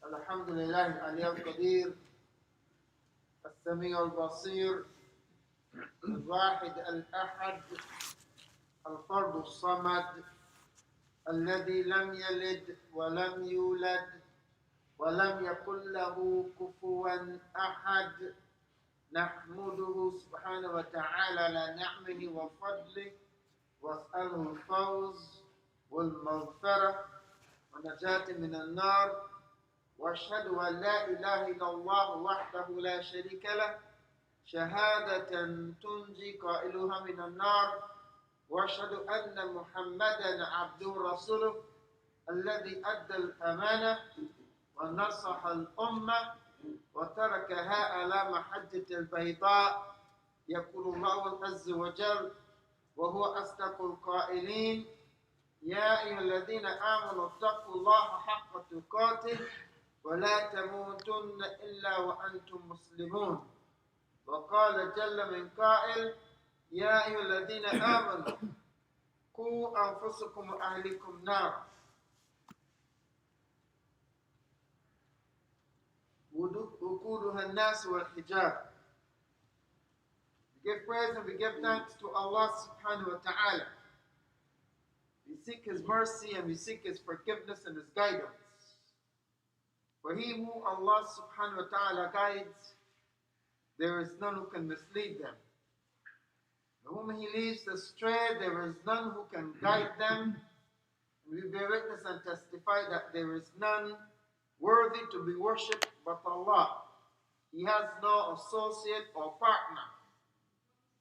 الحمد لله العلي القدير السميع البصير الواحد الأحد الفرد الصمد الذي لم يلد ولم يولد ولم يكن له كفوا أحد. نحمده سبحانه وتعالى على نعمه وفضله واسأله الفوز والمغفرة ونجاة من النار، واشهد ان لا اله الا الله وحده لا شريك له شهادة تنجي قائلها من النار، واشهد ان محمدا عبده ورسوله الذي ادى الامانة ونصح الامة وتركها على محجة البيضاء. يقول الله عز وجل وهو اصدق القائلين: يا أيها الذين آمنوا اتقوا الله حق تقاته ولا تموتن إلا وأنتم مسلمون. وقال جل من قائل: يا أيها الذين آمنوا قوا أنفسكم وأهلكم نارا وقودها الناس والحجارة. We give praise and we give thanks to Allah subhanahu wa ta'ala. We seek His mercy and we seek His forgiveness and His guidance. For He who Allah subhanahu wa ta'ala guides, there is none who can mislead them. And whom He leads astray, there is none who can guide them. And we bear witness and testify that there is none worthy to be worshipped but Allah. He has no associate or partner.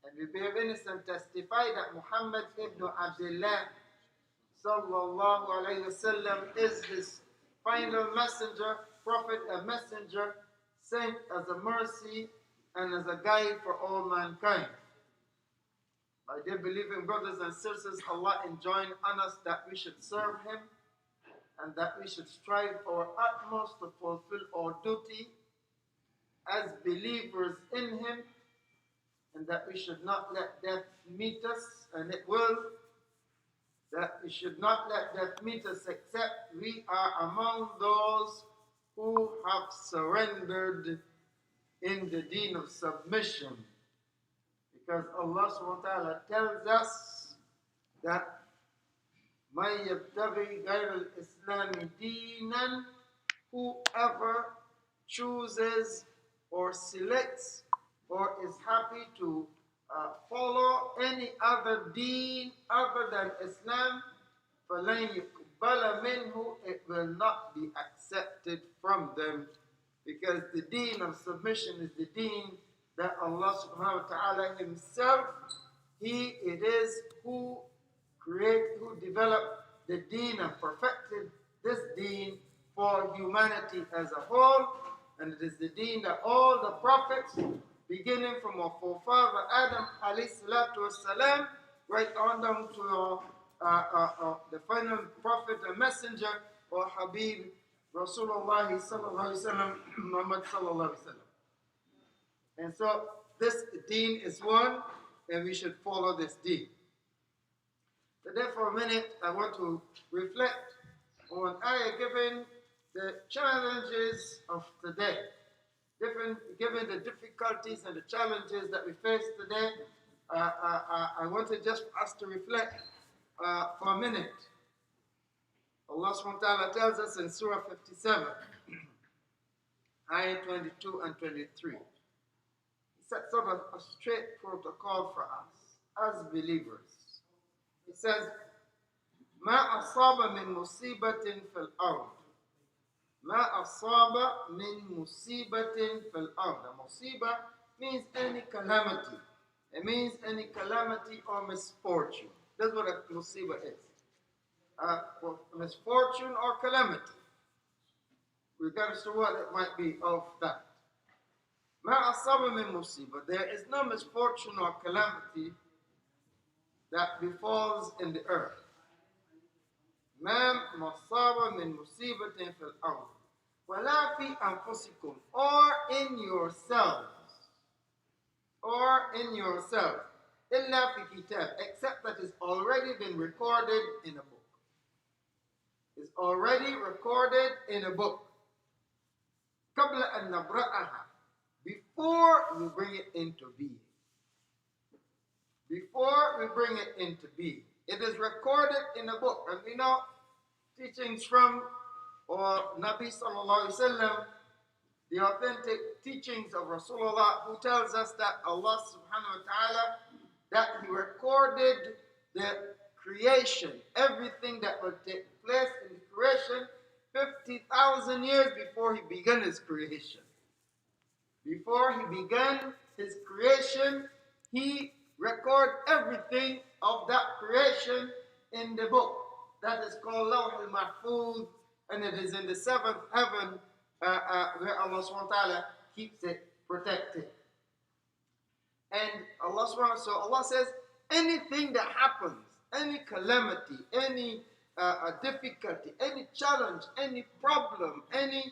And we bear witness and testify that Muhammad ibn Abdullah sallallahu alayhi wasallam is His final messenger, prophet, a messenger sent as a mercy and as a guide for all mankind. My dear believing brothers and sisters, Allah enjoined on us that we should serve Him and that we should strive our utmost to fulfill our duty as believers in Him, and that we should not let death meet us, and it will. That we should not let death meet us except we are among those who have surrendered in the deen of submission. Because Allah subhanahu wa ta'ala tells us that مَن يَبْتَغِي غَيْرَ الْإِسْلَامِ دِينًا, whoever chooses or selects or is happy to follow any other deen other than Islam, فَلَن يُقْبَلَ مِنْهُ, it will not be accepted from them. Because the deen of submission is the deen that Allah subhanahu wa ta'ala Himself, He it is who developed the deen and perfected this deen for humanity as a whole. And it is the deen that all the prophets, beginning from our forefather Adam alayhi salatu wasalam, right on down to the final prophet and messenger, or Habib Rasulullah sallallahu alayhi wasallam, Muhammad sallallahu alayhi wasallam. And so this deen is one, and we should follow this deen. Today for a minute I want to reflect on ayah given the challenges of today. Given the difficulties and the challenges that we face today, I wanted just for us to reflect for a minute. Allah subhanahu wa ta'ala tells us in Surah 57, ayah 22 and 23. He sets up a straight protocol for us as believers. He says, مَا أَصَابَ مِن مُصِيبَةٍ فِي الْأَرْضِ ما أصاب من مصيبة في الأرض. Musiba means any calamity. It means any calamity or misfortune. That's what a musiba is. Misfortune or calamity, regardless of what it might be of that. ما أصاب من مصيبة. There is no misfortune or calamity that befalls in the earth. ما مصاب من مصيبة في الأرض ولا في أنفسكم, or in yourselves, إلا في كتاب, except that it's already been recorded in a book. is already recorded in a book. قبل أن نبرأها, before we bring it into being. Before we bring it into being. It is recorded in a book. And we know teachings from Nabi Sallallahu Alaihi Wasallam, the authentic teachings of Rasulullah, who tells us that Allah Subhanahu Wa Ta'ala, that He recorded the creation, everything that would take place in the creation 50,000 years before He began His creation. Before He began His creation, He recorded everything of that creation in the book that is called Lawh al-Mahfuz, and it is in the seventh heaven where Allah subhanahu wa ta'ala keeps it protected. And Allah says, anything that happens, any calamity, any difficulty, any challenge, any problem, any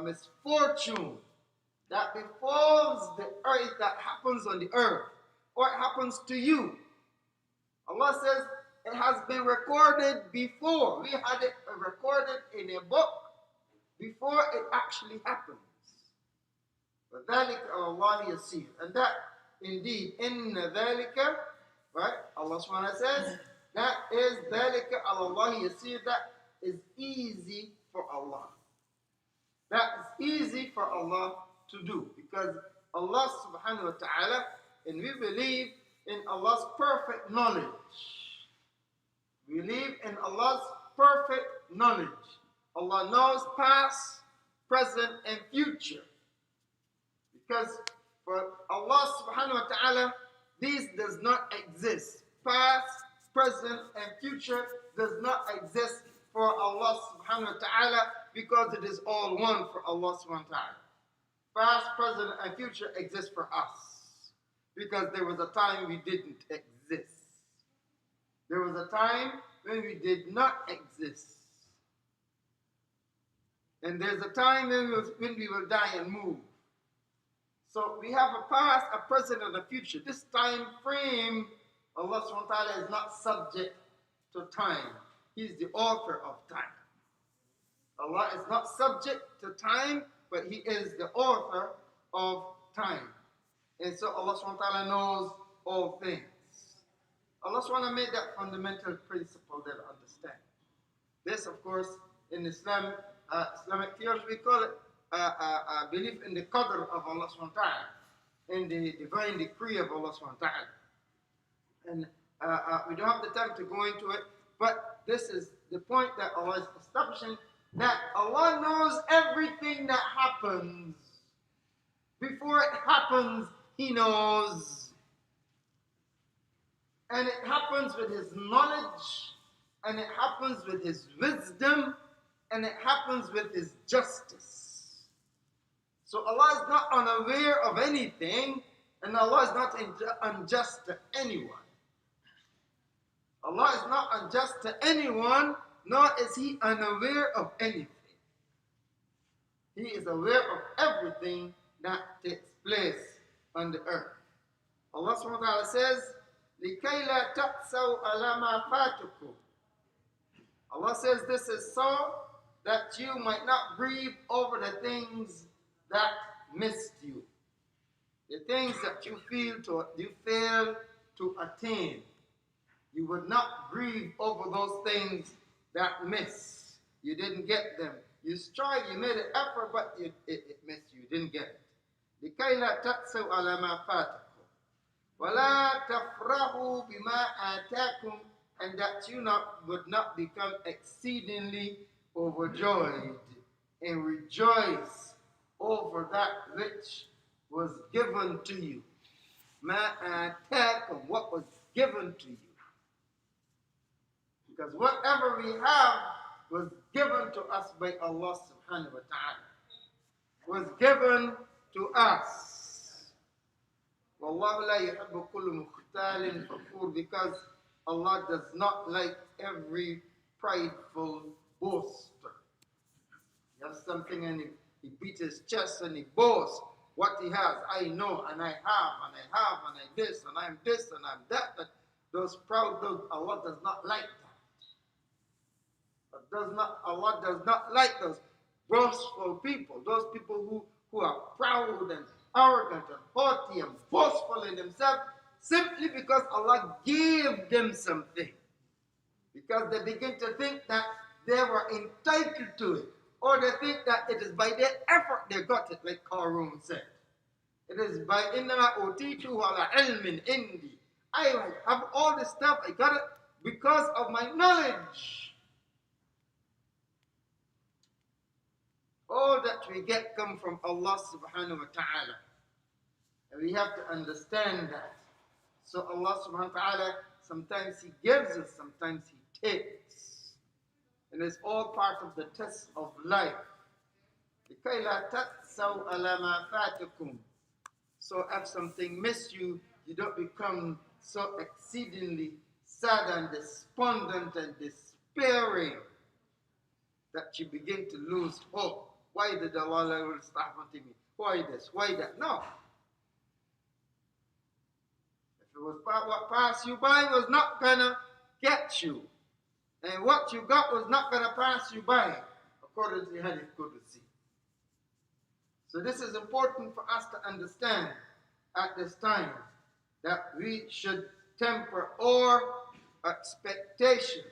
misfortune that befalls the earth, that happens on the earth, or it happens to you, Allah says it has been recorded before. We had it recorded in a book before it actually happens. وَذَلِكَ عَلَى اللَّهِ يَسِيرٌ. And that indeed, إِنَّ ذَلِكَ, right? Allah subhanahu wa ta'ala says, that is ذَلِكَ عَلَى اللَّهِ يَسِيرٌ. That is easy for Allah. That is easy for Allah to do, because Allah subhanahu wa ta'ala, and we believe in Allah's perfect knowledge. We believe in Allah's perfect knowledge. Allah knows past, present, and future. Because for Allah subhanahu wa ta'ala, these does not exist. Past, present, and future does not exist for Allah subhanahu wa ta'ala, because it is all one for Allah subhanahu wa ta'ala. Past, present, and future exist for us, because there was a time we didn't exist. There was a time when we did not exist. And there's a time when we will die and move. So we have a past, a present, and a future. This time frame, Allah subhanahu wa ta'ala is not subject to time. He's the author of time. Allah is not subject to time, but He is the author of time. And so Allah subhanahu wa ta'ala knows all things. Allah subhanahu wa ta'ala made that fundamental principle that I understand. This, of course, in Islam, Islamic theology, we call it belief in the qadr of Allah subhanahu wa ta'ala, in the divine decree of Allah subhanahu wa ta'ala. And we don't have the time to go into it, but this is the point that Allah is establishing, that Allah knows everything that happens. Before it happens, He knows. And it happens with His knowledge, and it happens with His wisdom, and it happens with His justice. So Allah is not unaware of anything, and Allah is not unjust to anyone. Allah is not unjust to anyone, nor is He unaware of anything. He is aware of everything that takes place on the earth. Allah subhanahu wa ta'ala says, لِكَيْ لَا تَأْسَوْا عَلَى مَا فَاتَكُمْ. Allah says this is so that you might not grieve over the things that missed you. The things that you fail to attain. You would not grieve over those things that miss. You didn't get them. You strive, you made an effort, but it missed you. You didn't get it. لِكَيْ لَا تَأْسَوْا عَلَى مَا فَاتَكُمْ وَلَا تَفْرَحُوا بِمَا آتَاكُمْ, and that you would not become exceedingly overjoyed and rejoice over that which was given to you. مَا آتَاكُمْ, what was given to you. Because whatever we have was given to us by Allah subhanahu wa ta'ala. Was given to us. وَاللَّهُ لَا يُحِبُّ كُلُّ مُخْتَالٍ فَخُورٍ, because Allah does not like every prideful boaster. He has something and he beats his chest and he boasts what he has. I know, and I have, and I have, and I this, and I'm this, and I'm that. Those proud, Allah does not like that. Allah does not like those boastful people, those people who are proud and arrogant and haughty and boastful in themselves, simply because Allah gave them something. Because they begin to think that they were entitled to it, or they think that it is by their effort they got it, like Qarun said. It is by إِنَّمَا أُوتِيتُهُ عَلَى عِلْمٍ إِنْدِي. I have all this stuff, I got it because of my knowledge. All that we get come from Allah subhanahu wa ta'ala. And we have to understand that. So Allah subhanahu wa ta'ala, sometimes He gives us, sometimes He takes. And it's all part of the test of life. لِكَيْ لَا تَأْسَوْا عَلَى مَا فَاتَكُمْ. So if something missed you, you don't become so exceedingly sad and despondent and despairing that you begin to lose hope. Why did Allah allow this to happen to me? Why this? Why that? No. If it was what passed you by was not gonna get you, and what you got was not gonna pass you by, according to the Hadith Qudsi. So this is important for us to understand at this time, that we should temper our expectations.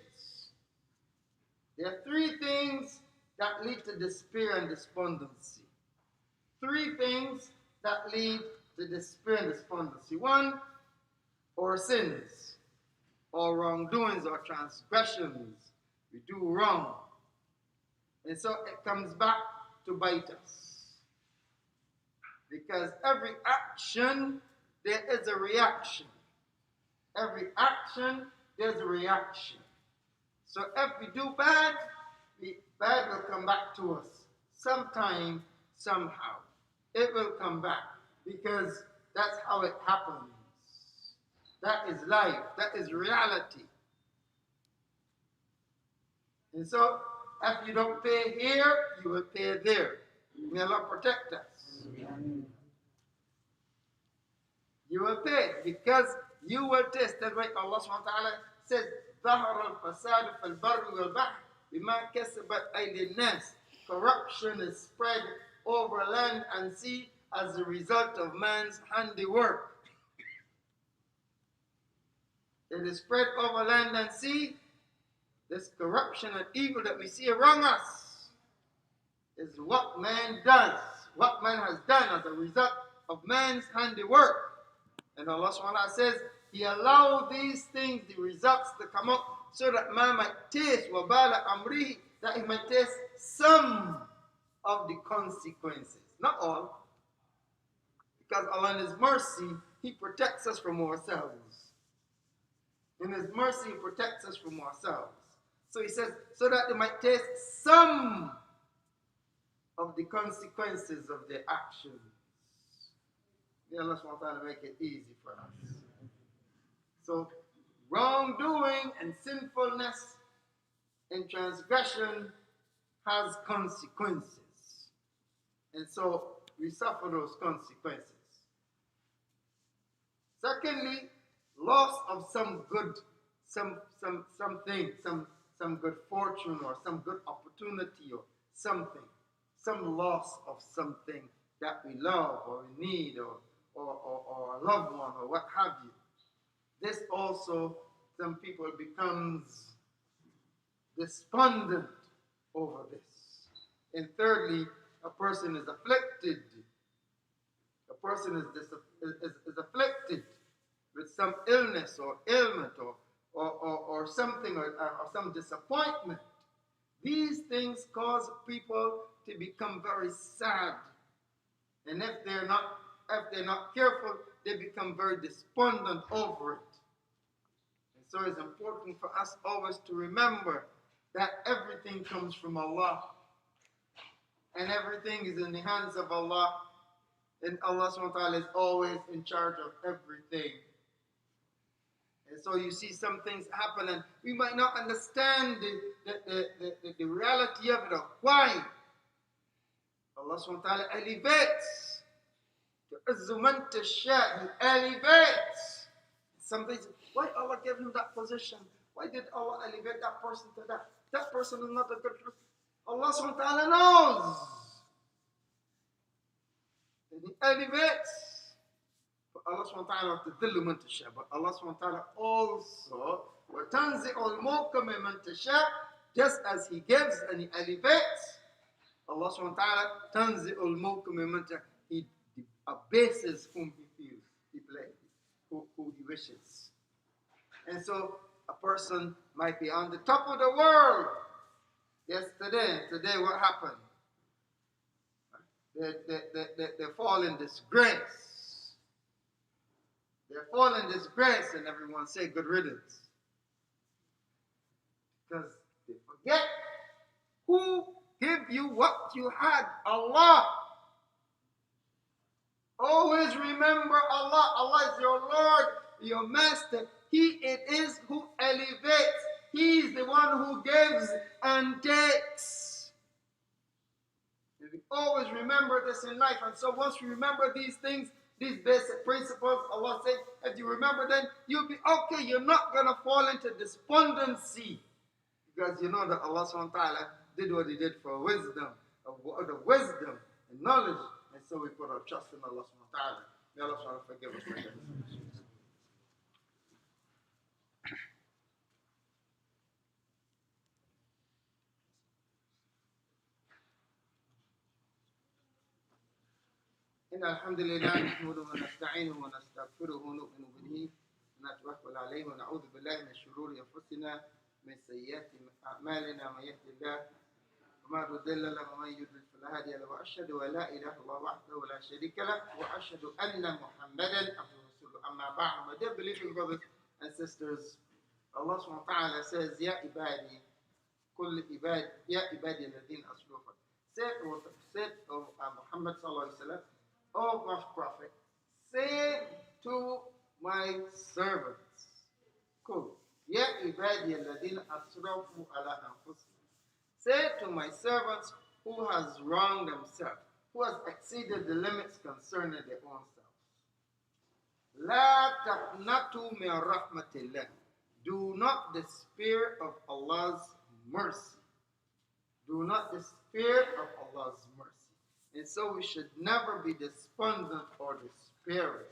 There are three things that lead to despair and despondency. Three things that lead to despair and despondency. One, our sins, or wrongdoings, or transgressions. We do wrong. And so it comes back to bite us. Because every action, there is a reaction. Every action, there's a reaction. So if we do bad, bad will come back to us. Sometime, somehow. It will come back. Because that's how it happens. That is life. That is reality. And so, if you don't pay here, you will pay there. May Allah protect us. You will pay because you will taste. That's why Allah subhanahu wa ta'ala says, ظَهَرَ الْفَسَادُ فِي الْبَرِّ وَالْبَحْرِ بِمَا كَسَبَتْ أَيْدِي النَّاسِ. Corruption is spread over land and sea as a result of man's handiwork. It is spread over land and sea. This corruption and evil that we see around us is what man does, what man has done as a result of man's handiwork. And Allah subhanahu wa ta'ala says, He allowed these things, the results to come up so that man might taste wabala amri, that he might taste some of the consequences. Not all. Because Allah in His mercy, He protects us from ourselves. In His mercy, He protects us from ourselves. So He says, so that they might taste some of the consequences of their actions. May Allah subhanahu wa ta'ala make it easy for us. So, wrongdoing and sinfulness and transgression has consequences. And so, we suffer those consequences. Secondly, loss of some good, something, some good fortune or some good opportunity or something. Some loss of something that we love or we need or a loved one or what have you. This also, some people becomes despondent over this. And thirdly, a person is afflicted. A person is afflicted with some illness or ailment or something or some disappointment. These things cause people to become very sad. And if they're not careful, they become very despondent over it. And so it's important for us always to remember that everything comes from Allah. And everything is in the hands of Allah. And Allah subhanahu wa ta'ala is always in charge of everything. And so you see some things happen and we might not understand the reality of it or why. Allah subhanahu wa ta'ala elevates. He elevates. Somebody says, why Allah gave him that position? Why did Allah elevate that person to that? that person is not a good person. Allah subhanahu wa ta'ala knows. And He elevates. But Allah subhanahu wa ta'ala تذل من تشاء. But Allah subhanahu wa ta'ala also وتنزع الملك ممن تشاء. Just as He gives and He elevates, Allah subhanahu wa ta'ala تنزع الملك ممن تشاء. He abases whom He feels, He plays, who He wishes. And so a person might be on the top of the world. Today what happened? They fall in disgrace. They fall in disgrace, and everyone say good riddance. Because they forget who gave you what you had. Allah. Always remember Allah. Allah is your Lord, your Master. He it is who elevates. He is the one who gives and takes. And we always remember this in life. And so once we remember these things, these basic principles, Allah said, if you remember them, you'll be okay. You're not going to fall into despondency. Because you know that Allah subhanahu wa ta'ala did what He did for wisdom, the wisdom and knowledge. And so we put our trust in Allah subhanahu wa ta'ala. May Allah subhanahu wa ta'ala forgive us for this. إن الحمد لله نحمده ونستعينه ونستغفره ونؤمن به ونتوكل عليه ونعوذ بالله من شرور أنفسنا من سيئات أعمالنا من يهد الله وما يضل له ومن يضلل فلا هادي له وأشهد أن لا إله إلا الله وحده لا شريك له وأشهد أن محمدا عبده ورسوله أما بعد. My dear believing brothers and sisters, Allah subhanahu wa ta'ala says, يا عبادي كل عباد يا عبادي الذين أسرفوا. Said of Muhammad sallallahu alaihi wasallam, O my prophet, say to my servants, Ya ibadi alladhina asrafu ala anfusihim. Say to my servants who has wronged themselves, who has exceeded the limits concerning their own selves. La taqnatu min rahmatillah. Do not despair of Allah's mercy. Do not despair of Allah's mercy. And so we should never be despondent or despairing.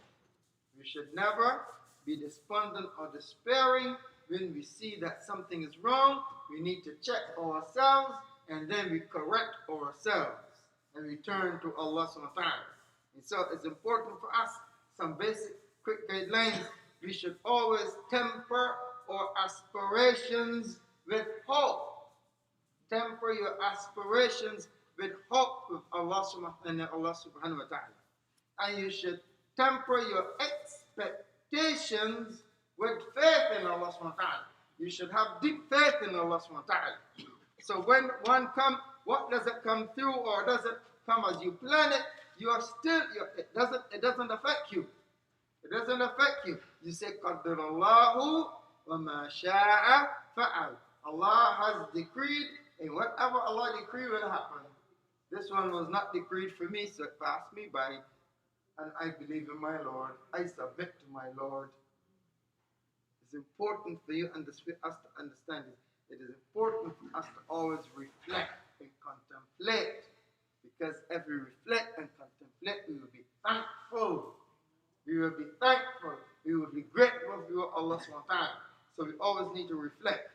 We should never be despondent or despairing when we see that something is wrong. We need to check ourselves and then we correct ourselves and return to Allah subhanahu wa ta'ala. And so it's important for us, some basic quick guidelines. We should always temper our aspirations with hope. Temper your aspirations with hope with Allah subhanahu wa ta'ala. And you should temper your expectations with faith in Allah subhanahu wa ta'ala. You should have deep faith in Allah subhanahu wa ta'ala. So when one comes, what does it come through or does it come as you plan it, it doesn't affect you. It doesn't affect you. You say, Qaddarallahu wa ma sha'a fa'al. Allah has decreed, and whatever Allah decreed will happen. This one was not decreed for me, so it passed me by. And I believe in my Lord. I submit to my Lord. It's important for us to understand it. It is important for us to always reflect and contemplate. Because if we reflect and contemplate, we will be thankful. We will be thankful. We will be grateful to Allah subhanahu wa ta'ala. So we always need to reflect.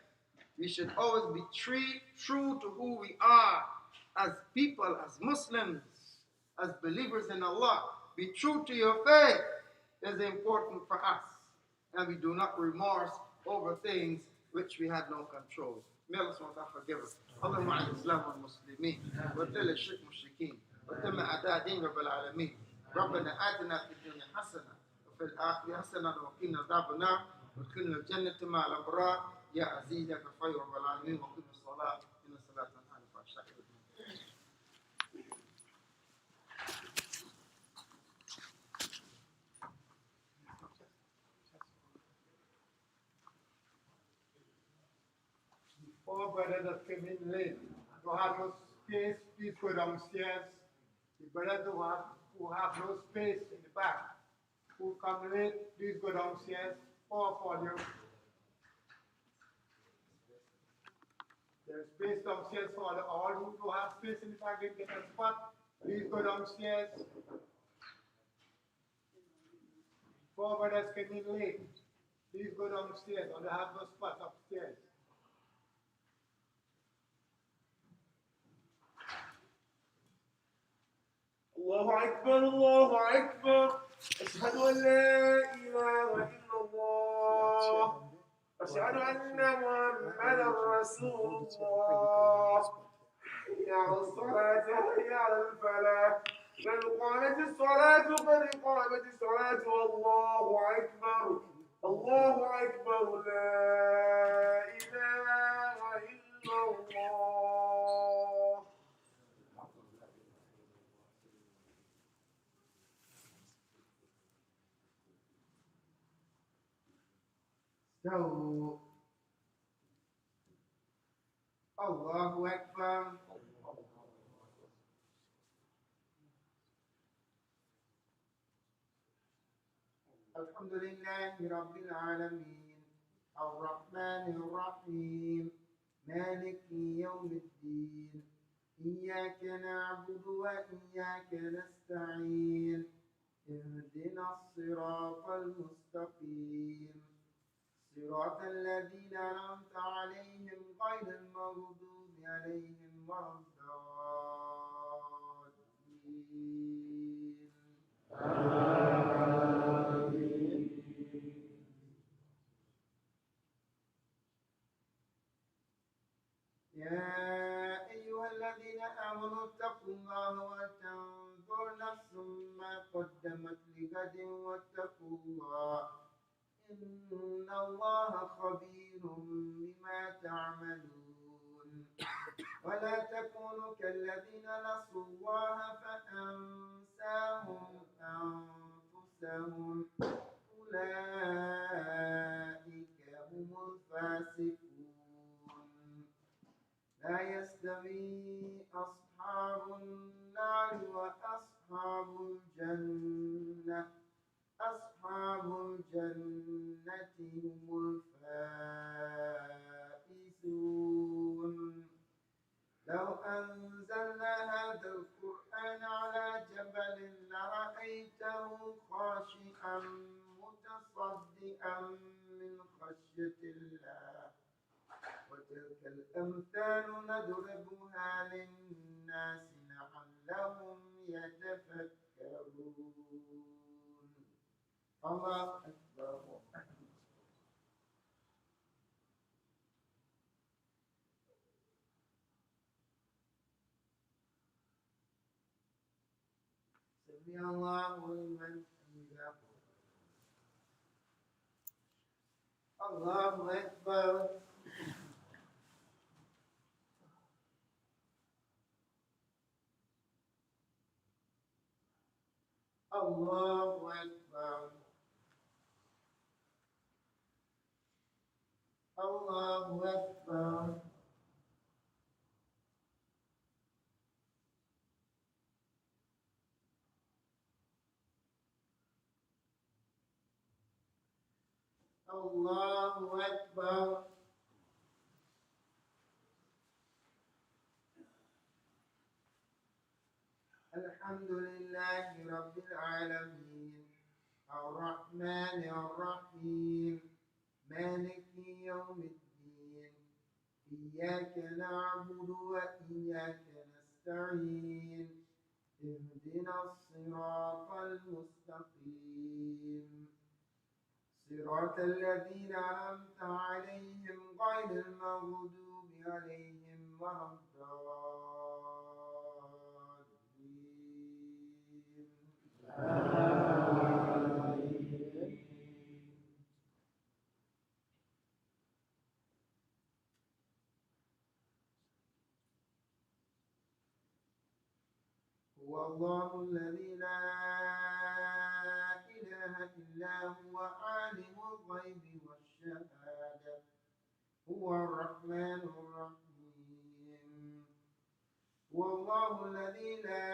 We should always be true to who we are as people, as Muslims, as believers in Allah. Be true to your faith is important for us. And we do not remorse over things which we had no control. May Allah subhanahu wa ta'ala forgive us. Allahumma ala islam wal muslimin. Wa dil shirk mushrikeen. Wa tamma a'da din rabbil alameen. ربنا آتنا في الدنيا حسنة وفي الآخرة حسنة وقنا عذاب النار وادخلنا الجنة مع الأبرار يا عزيز يا غفور رب العالمين وقم الصلاة إن الصلاة تنهى عن الفحشاء والمنكر. Four brothers that came in late, who have no space, please go downstairs. The brothers who have no space in the back, who come late, please go downstairs. Four for you. There's space downstairs for all who don't have space in the back, get a spot. Please go downstairs. Forward as can be late. Please go downstairs, or they have no spot upstairs. الله أكبر الله أكبر أشهد أن لا إله إلا الله أشهد أن محمدا رسول الله حي على الصلاة حي على الفلاح قد قامت الصلاة قد قامت الصلاة والله أكبر الله أكبر لا إله إلا الله. So, Allahu Akbar. الحمد لله رب العالمين الرحمن الرحيم مالك يوم الدين إياك نعبد وإياك نستعين اهدنا الصراط المستقيم صراط الذين أنعمت عليهم غير المغضوب عليهم ولا الضالين آمين. يا أيها الذين آمنوا اتقوا الله ولتنظر نفس ما قدمت لغد واتقوا الله إن الله خبير بما تعملون ولا تكونوا كالذين نسوا الله فأنساهم أنفسهم أولئك هم الفاسقون لا يستوي أصحاب النار وأصحاب الجنة أصحاب الجنة هم الفائزون لو أنزلنا هذا القرآن على جبل لرأيته خاشعا متصدعا من خشية الله وتلك الأمثال نضربها للناس لعلهم يتفكرون. الله أكبر. سمع الله لمن حمده. الله أكبر. الله أكبر. الله أكبر. الله أكبر. الحمد لله رب العالمين الرحمن الرحيم مالك يوم الدين إياك نعبد وإياك نستعين اهدنا الصراط المستقيم صراط الذين أنعمت عليهم غير المغضوب عليهم ولا الضالين. هو الله الذي لا إله إلا هو عالم الغيب والشهادة هو الرحمن الرحيم. هو الله الذي لا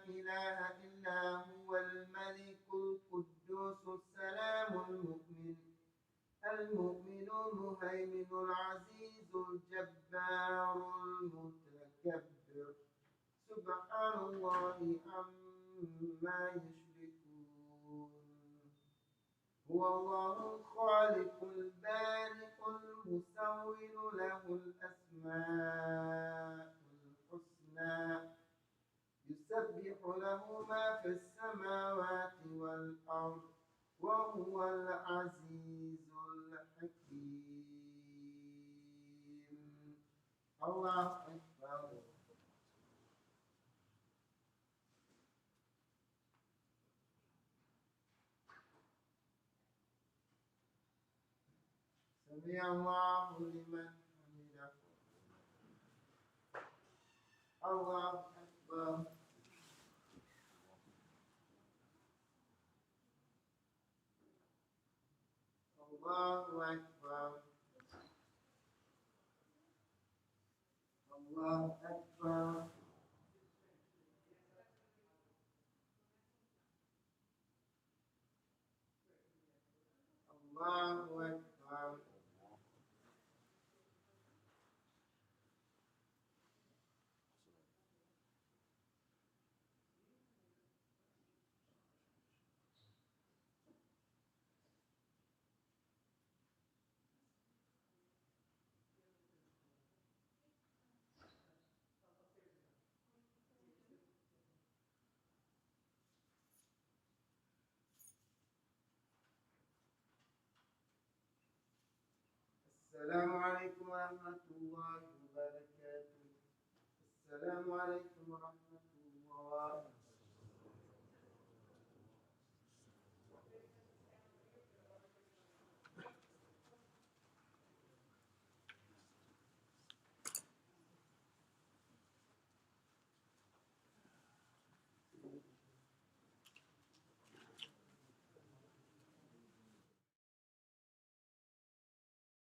إله إلا هو الملك القدوس السلام المؤمن المؤمن المهيمن العزيز الجبار المتكبر سبحان الله عما يشركون هو الله الخالق البارئ المصور له الأسماء الحسنى يسبح له ما في السماوات والأرض وهو العزيز الحكيم الله أكبر سمع الله لمن حمده الله أكبر الله أكبر الله أكبر الله أكبر السلام عليكم ورحمة الله وبركاته السلام عليكم ورحمة الله